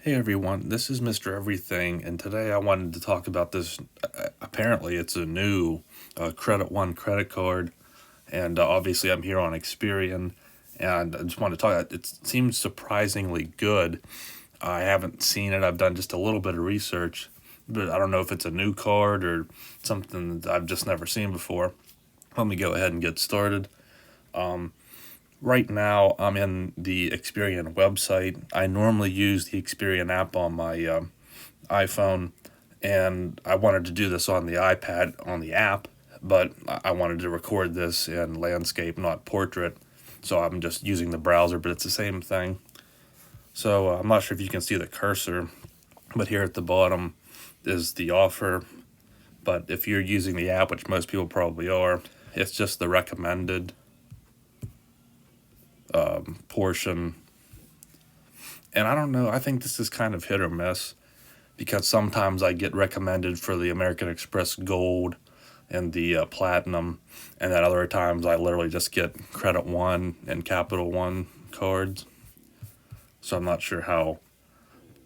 Hey everyone, this is Mr. Everything, and today I wanted to talk about this. Apparently, it's a new Credit One credit card, and obviously, I'm here on Experian, and I just want to talk. It seems surprisingly good. I haven't seen it. I've done just a little bit of research, but I don't know if it's a new card or something that I've just never seen before. Let me go ahead and get started. Right now, I'm in the Experian website. I normally use the Experian app on my iPhone, and I wanted to do this on the iPad on the app, but I wanted to record this in landscape, not portrait. So I'm just using the browser, but it's the same thing. So I'm not sure if you can see the cursor, but here at the bottom is the offer. But if you're using the app, which most people probably are, it's just the recommended portion. And I don't know, I think this is kind of hit or miss because sometimes I get recommended for the American Express Gold and the Platinum, and then other times I literally just get Credit One and Capital One cards. So I'm not sure how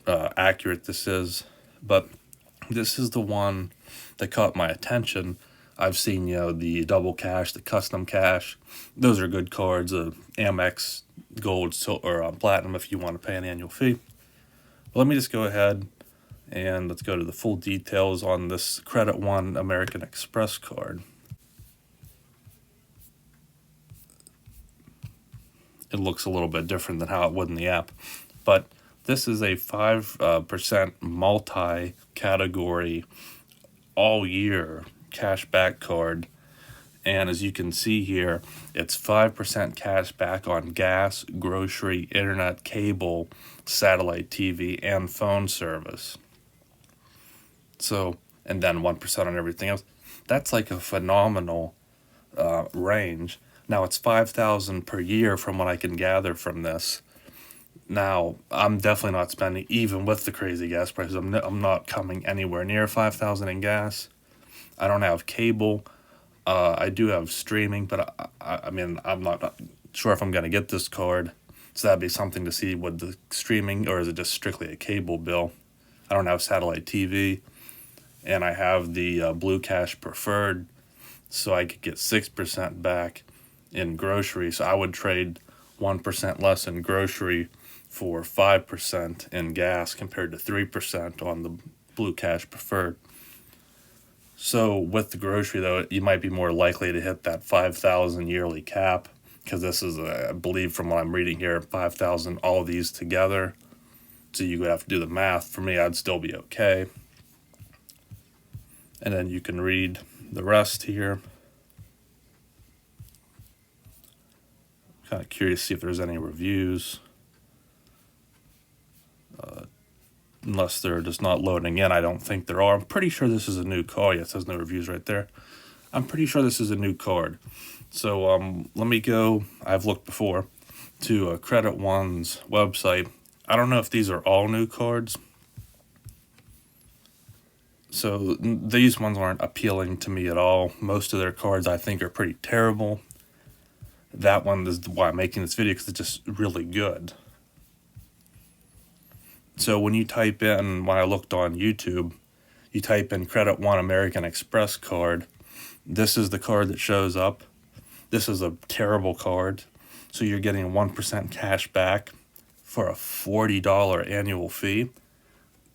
accurate this is, but this is the one that caught my attention. I've seen, the double cash, the custom cash. Those are good cards. AMEX, gold, or platinum if you want to pay an annual fee. But let me just go ahead and let's go to the full details on this Credit One American Express card. It looks a little bit different than how it would in the app, but this is a 5% multi-category all-year cashback card. And as you can see here, it's 5% cash back on gas, grocery, internet, cable, satellite TV, and phone service. So, and then 1% on everything else. That's like a phenomenal range. Now, it's $5,000 per year from what I can gather from this. Now, I'm definitely not spending, even with the crazy gas prices, I'm not coming anywhere near $5,000 in gas. I don't have cable. I do have streaming, but I mean, I'm not sure if I'm going to get this card. So that'd be something to see with the streaming, or is it just strictly a cable bill? I don't have satellite TV, and I have the Blue Cash Preferred, so I could get 6% back in grocery. So I would trade 1% less in grocery for 5% in gas compared to 3% on the Blue Cash Preferred. So with the grocery, though, you might be more likely to hit that 5,000 yearly cap, because this is, I believe from what I'm reading here, 5,000 all of these together. So you would have to do the math. For me, I'd still be okay. And then you can read the rest here. Kind of curious to see if there's any reviews. Unless they're just not loading in, I don't think there are. I'm pretty sure this is a new card. Yeah, it says no reviews right there. I'm pretty sure this is a new card. So let me go. I've looked before to Credit One's website. I don't know if these are all new cards. So these ones aren't appealing to me at all. Most of their cards I think are pretty terrible. That one is why I'm making this video, because it's just really good. So when you type in, when I looked on YouTube, you type in Credit One American Express card, this is the card that shows up. This is a terrible card. So you're getting 1% cash back for a $40 annual fee.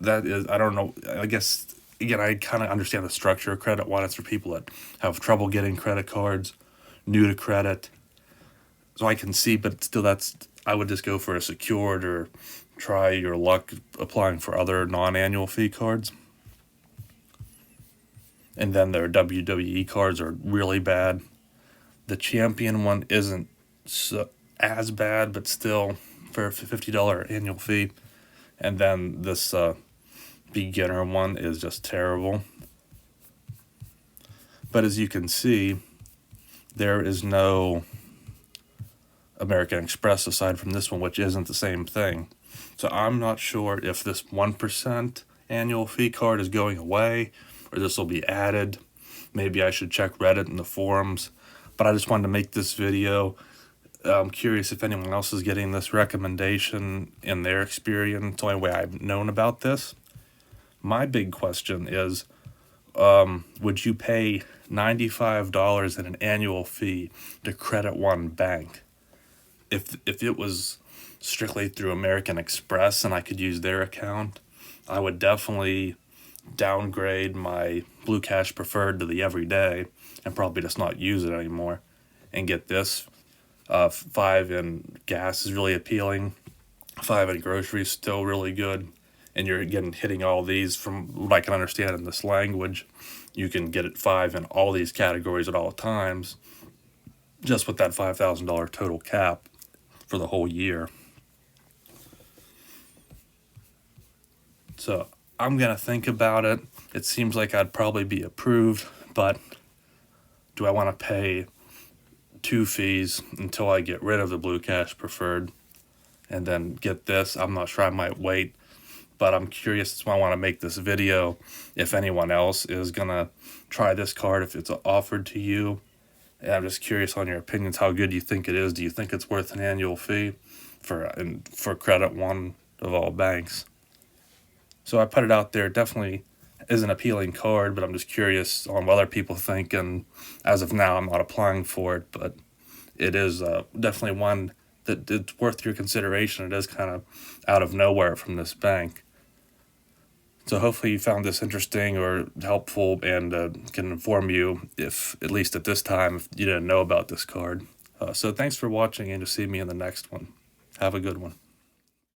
That is, I don't know, I guess, again, I kind of understand the structure of Credit One. It's for people that have trouble getting credit cards, new to credit. So I can see, but still, I would just go for a secured, or try your luck applying for other non-annual fee cards. And then their WWE cards are really bad. The Champion one isn't as bad, but still for a $50 annual fee. And then this beginner one is just terrible. But as you can see, there is no American Express aside from this one, which isn't the same thing. So I'm not sure if this 1% annual fee card is going away, or this will be added. Maybe I should check Reddit and the forums. But I just wanted to make this video I'm curious if anyone else is getting this recommendation in their Experian. It's the only way I've known about this. My big question is, would you pay $95 in an annual fee to Credit One Bank? If it was strictly through American Express and I could use their account, I would definitely downgrade my Blue Cash Preferred to the everyday and probably just not use it anymore and get this. 5 in gas is really appealing. 5 in groceries still really good. And you're again hitting all these from what I can understand in this language. You can get it 5 in all these categories at all times, just with that $5,000 total cap for the whole year. So I'm gonna think about it. It seems like I'd probably be approved, but do I want to pay 2 fees until I get rid of the Blue Cash Preferred and then get this? I'm not sure. I might wait, but I'm curious. That's why I want to make this video. If anyone else is gonna try this card, if it's offered to you, and I'm just curious on your opinions. How good do you think it is? Do you think it's worth an annual fee for Credit One of all banks? So I put it out there. Definitely is an appealing card, but I'm just curious on what other people think. And as of now, I'm not applying for it, but it is definitely one that it's worth your consideration. It is kind of out of nowhere from this bank. So hopefully you found this interesting or helpful and can inform you, if at least at this time, if you didn't know about this card. So thanks for watching, and to see me in the next one. Have a good one.